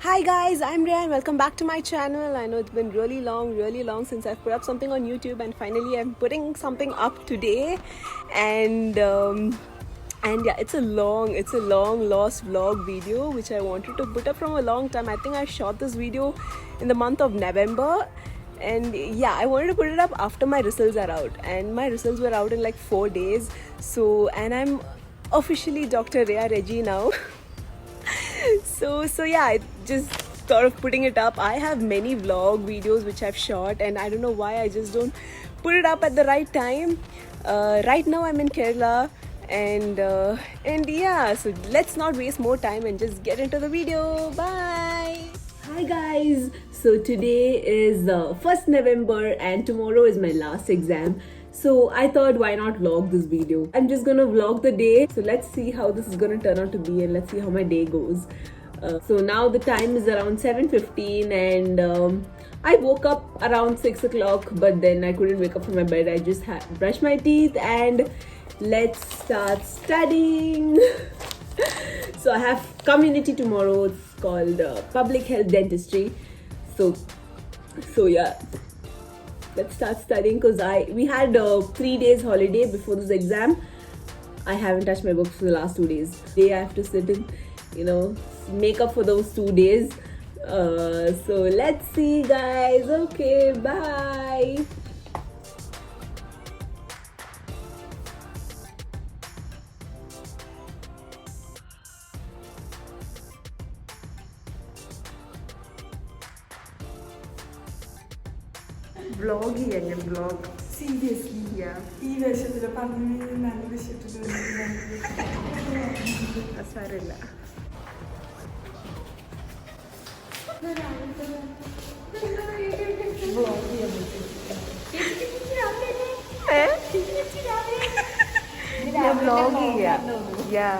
Hi guys, I'm Rhea and welcome back to my channel. I know it's been really long since I've put up something on YouTube, and finally I'm putting something up today. And yeah, it's a long lost vlog video which I wanted to put up from a long time. I think I shot this video in the month of November, and yeah, I wanted to put it up after my results are out, and my results were out in like 4 days. And I'm officially Dr. Rhea Reggie now. So yeah, I just thought of putting it up. I have many vlog videos which I've shot, and I don't know why I just don't put it up at the right time. Right now I'm in Kerala, and yeah, so let's not waste more time and just get into the video. Bye. Hi guys, so today is 1st November and tomorrow is my last exam. So I thought, why not vlog this video? I'm just gonna vlog the day. So let's see how this is gonna turn out to be, and let's see how my day goes. So now the time is around 7:15, and I woke up around 6 o'clock, but then I couldn't wake up from my bed. I just brushed my teeth and let's start studying. So I have community tomorrow. It's called public health dentistry. So yeah, let's start studying, because we had 3 days holiday before this exam. I haven't touched my books for the last 2 days. I have to sit and make up for those 2 days. So let's see guys. Okay, bye. Vlog ही है ये vlog. Seriously? Yeah. ഈ വേഷത്തില് പറഞ്ഞു നല്ല വിഷയത്തില് സാരമില്ല. vlog ചെയ്യാൻ പറ്റും. ये vlog ही है. Yeah.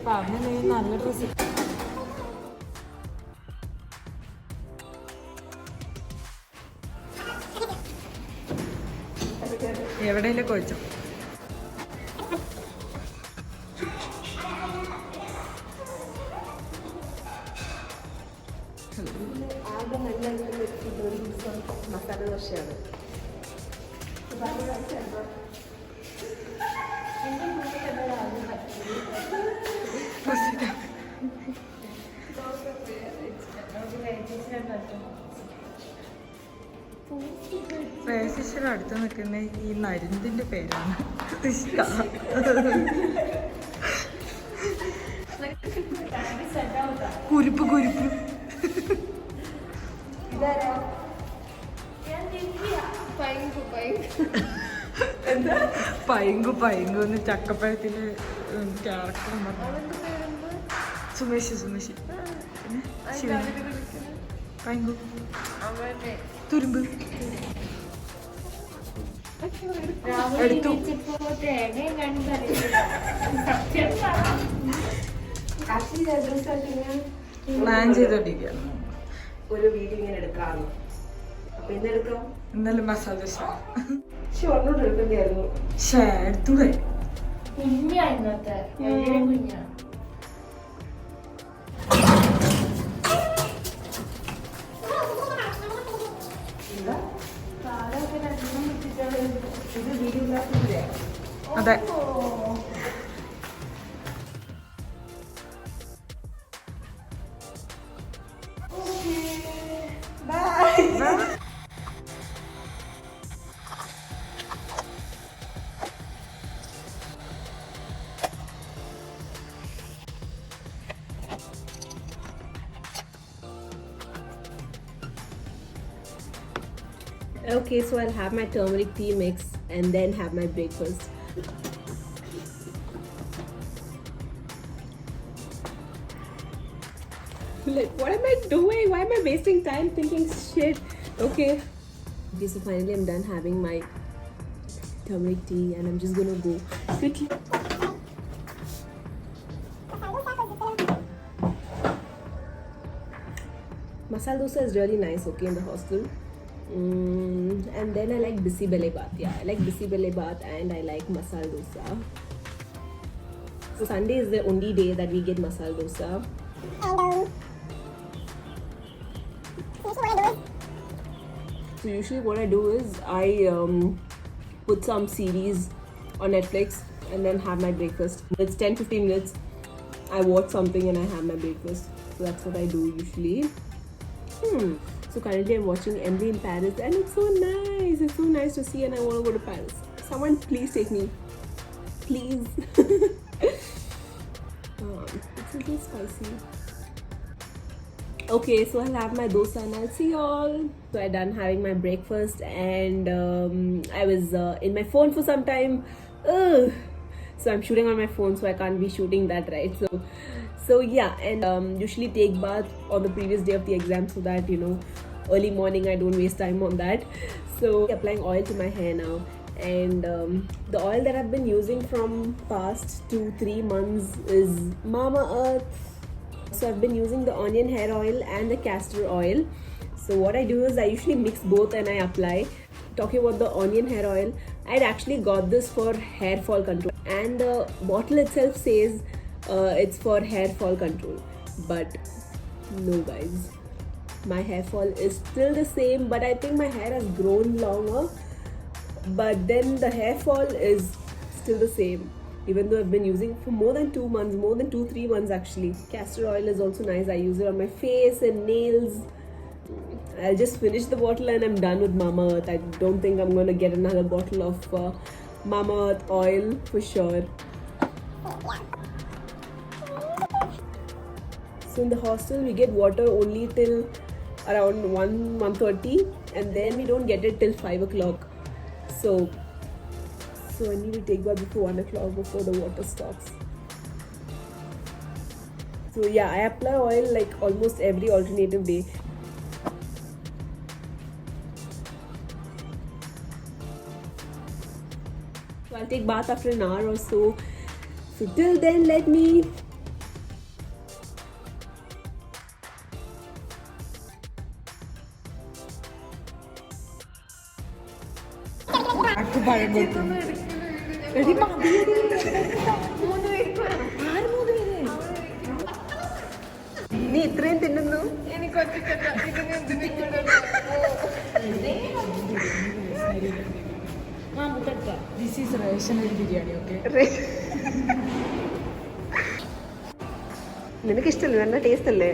പറഞ്ഞ നല്ല ഡ്രസ് എവിടെയല്ലേ കോച്ചോ? ആകെ നല്ല മസാല ദോശയാണ്. ഫേസിഷ്യൽ അടുത്ത് നിൽക്കുന്ന ഈ നരുന്തിന്റെ പേരാണ് കുരുപ്പ് കുരുപ്പ്. പൈങ്കു പൈങ്കു എന്ന് ചക്കപ്പഴത്തില് ക്യാരക്ടർ സുമേഷ് സുമേഷ് പൈങ്കു തുരുമ്പ് എടുത്തു. പ്ലാൻ ചെയ്തോണ്ടിരിക്കുകയാണ് ഒരു വീഡിയോ ഇങ്ങനെ എടുക്കാറ്. അപ്പൊ ഇന്നെടുക്കാം. ഇന്നലെ മസാല ദോശ ഷോർട്ടോട്ട് എടുക്കേണ്ടിയായിരുന്നു. എടുത്തൂടെ? കുഞ്ഞാ ഇന്നത്തെ കുഞ്ഞാ. ഇത് വീഡിയോഗ്രാഫിയുടെ അതെ. Okay, so I'll have my turmeric tea mix and then have my breakfast. Like, what am I doing? Why am I wasting time thinking shit? Okay, so finally I'm done having my turmeric tea, and I'm just gonna go quickly. masala dosa is really nice, okay, in the hostel. And then I like bisi bele baat. Yeah, I like bisi bele baat and I like masala dosa. So Sunday is the only day that we get masala dosa. So usually what I do is I put some series on Netflix and then have my breakfast. It's 10-15 minutes. I watch something and I have my breakfast. So that's what I do usually. So currently I'm watching Emily in Paris and it's so nice. It's so nice to see and I want to go to Paris. Someone please take me. Please. It's a little spicy. Okay, so I'll have my dosa and I'll see y'all. So I done having my breakfast and I was in my phone for some time. Ugh. So I'm shooting on my phone, so I can't be shooting that, right? So yeah, and usually take bath on the previous day of the exam so that, you know, early morning I don't waste time on that. So applying oil to my hair now. And the oil that I've been using from past 2-3 months is Mamaearth. So I've been using the onion hair oil and the castor oil. So what I do is I usually mix both and I apply. Talking about the onion hair oil, I'd actually got this for hair fall control. And the bottle itself says it's for hair fall control. But no guys, my hair fall is still the same, but I think my hair has grown longer. But then the hair fall is still the same. Even though I've been using for more than 2 months, more than 2-3 months actually. Castor oil is also nice. I use it on my face and nails. I'll just finish the bottle and I'm done with Mamaearth. I don't think I'm going to get another bottle of Mamaearth oil for sure. So in the hostel we get water only till around 1:30 and then we don't get it till 5 o'clock. So I need to take bath before 1 o'clock before the water stops. So yeah, I apply oil like almost every alternative day. So I'll take bath after an hour or so. So till then, let me aku ഭയം കൊടുക്കും എടി നീ ഇത്രയും തിന്നുന്നു. This is റേഷനറി biryani okay നിനക്ക് ഇഷ്ടമല്ലേ? നല്ല taste അല്ലേ?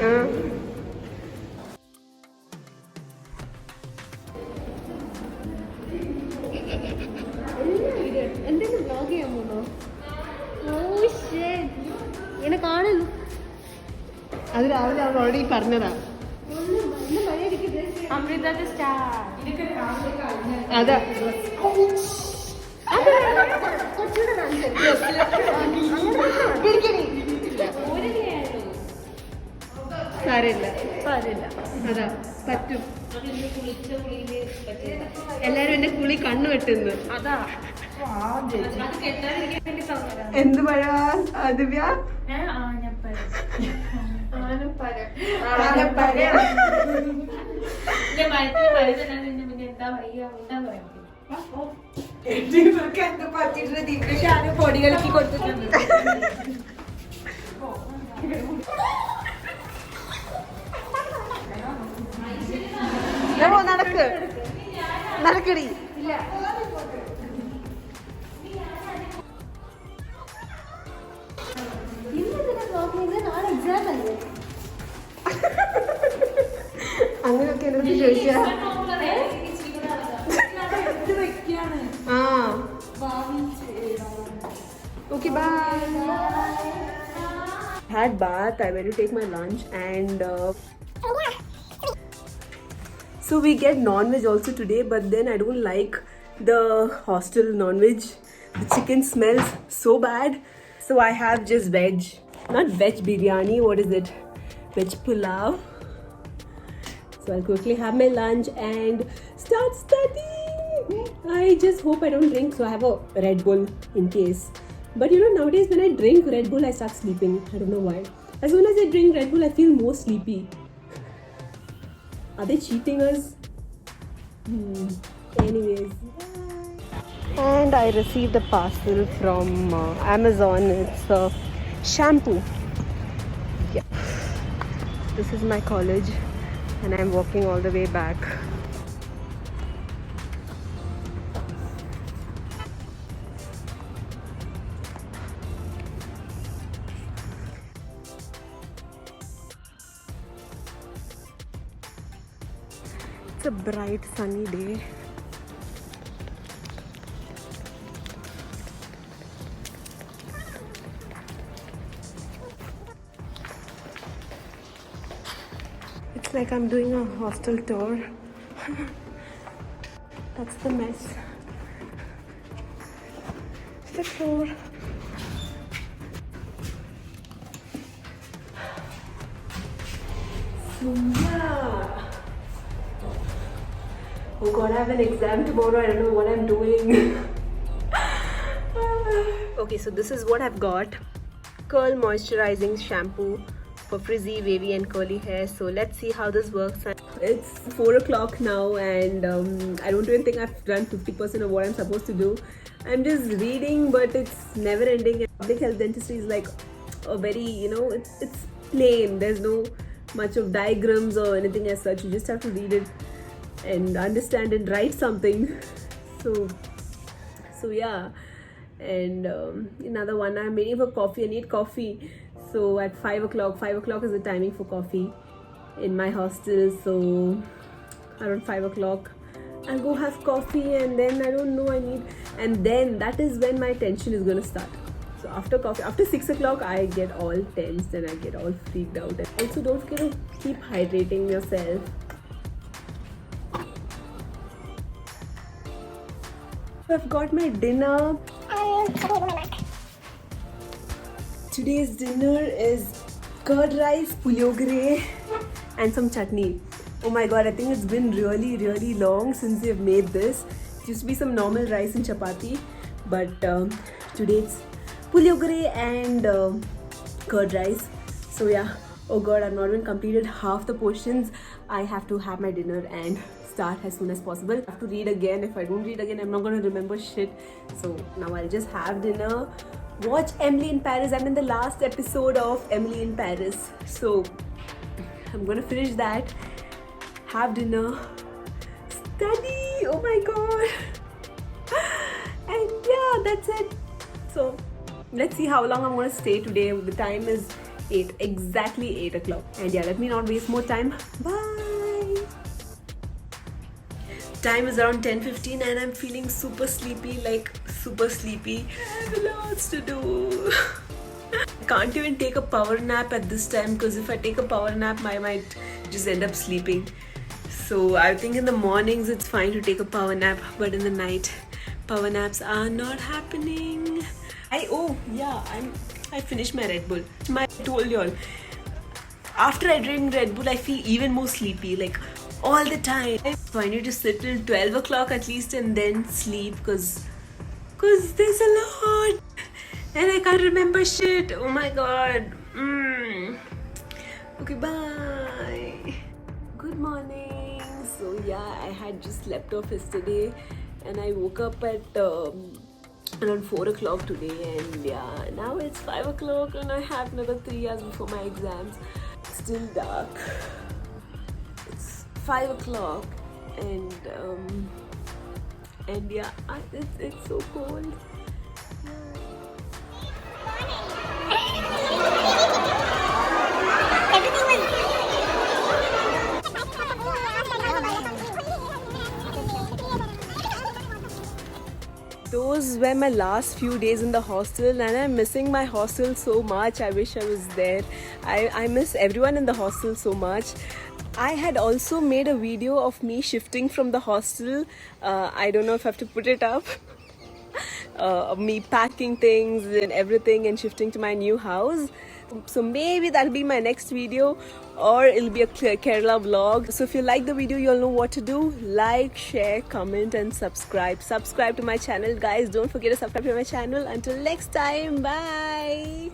ആ. എന്തെങ്കിലും വ്ലോഗ് ചെയ്യാൻ പോണോ? എന്നെ കാണുന്നു. അത് രാവിലെ അവൾ ഓൾറെഡി പറഞ്ഞതാ. അതാ സാരമില്ല, അതാ പറ്റും. എല്ലാരും എന്റെ കുളി കണ്ണു വെട്ടുന്നു. അതാ എന്ത് പഴ ദിവ്യ? പൊടി കലക്കി കൊടുത്തിട്ടുണ്ട്. നടക്ക് നടക്കടി. അങ്ങനെയൊക്കെ എന്നോട് ചോദിച്ചാ okay, bye. Had bath, I went to take my lunch and so we get non-veg also today, but then I don't like the hostel non-veg. The chicken smells so bad, so I have just veg. Not veg biryani, what is it? Veg pulao. So I'll quickly have my lunch and start studying. I just hope I don't drink, so I have a Red Bull in case. But you know, nowadays when I drink Red Bull, I start sleeping. I don't know why. As soon as I drink Red Bull, I feel more sleepy. Are they cheating us? Anyways. And I received a parcel from Amazon. It's a shampoo. Yeah. This is my college and I'm walking all the way back. It's a bright sunny day. It's like I'm doing a hostel tour. That's the mess. It's the tour. So yeah. Oh god, I have an exam tomorrow. I don't know what I'm doing. Okay, so this is what I've got. Curl moisturizing shampoo for frizzy, wavy and curly hair. So let's see how this works. It's 4 o'clock now and I don't even think I've done 50% of what I'm supposed to do. I'm just reading, but it's never ending. Public health dentistry is like a very, it's plain. There's no much of diagrams or anything as such. You just have to read it and understand and write something. So yeah. And another one, I'm waiting for coffee. I need coffee. So at 5 o'clock is the timing for coffee in my hostel. So around 5 o'clock I'll go have coffee, and then I don't know, and then that is when my tension is gonna start. So after coffee, after 6 o'clock, I get all tensed and I get all freaked out. And also don't forget to keep hydrating yourself. I've got my dinner. Today's dinner is curd rice, puliogre and some chutney. Oh my god, I think it's been really long since they've made this. It used to be some normal rice and chapati, but today it's puliogre and curd rice. So yeah, oh god, I've not even completed half the portions. I have to have my dinner and start as soon as possible. I have to read again. If I don't read again, I'm not going to remember shit. So now I'll just have dinner, watch Emily in Paris. I'm in the last episode of Emily in Paris, so I'm going to finish that, have dinner, study. Oh my god. And yeah, that's it. So let's see how long I'm going to stay today. The time is 8, exactly 8 o'clock. And yeah, let me not waste more time. Bye. Time is around 10:15 and I'm feeling super sleepy, like super sleepy. I have lots to do. I can't even take a power nap at this time, because if I take a power nap, I might just end up sleeping. So I think in the mornings it's fine to take a power nap, but in the night, power naps are not happening. I finished my Red Bull. I told y'all, after I drink Red Bull, I feel even more sleepy, like all the time. So I need to sit till 12 o'clock at least and then sleep, because there's a lot and I can't remember shit. Oh my god. Okay, bye. Good morning. So yeah, I had just slept off yesterday and I woke up at around 4 o'clock today, and yeah, now it's 5 o'clock and I have another 3 hours before my exams. It's still dark. It's 5 o'clock and yeah, it's so cold. Those were my last few days in the hostel and I'm missing my hostel so much. I wish I was there. I miss everyone in the hostel so much. I had also made a video of me shifting from the hostel. I don't know if I have to put it up. Me packing things and everything and shifting to my new house. So maybe that'll be my next video, or it'll be a Kerala vlog. So if you like the video, you'll know what to do. Like, share, comment and subscribe. Subscribe to my channel, guys. Don't forget to subscribe to my channel. Until next time, bye.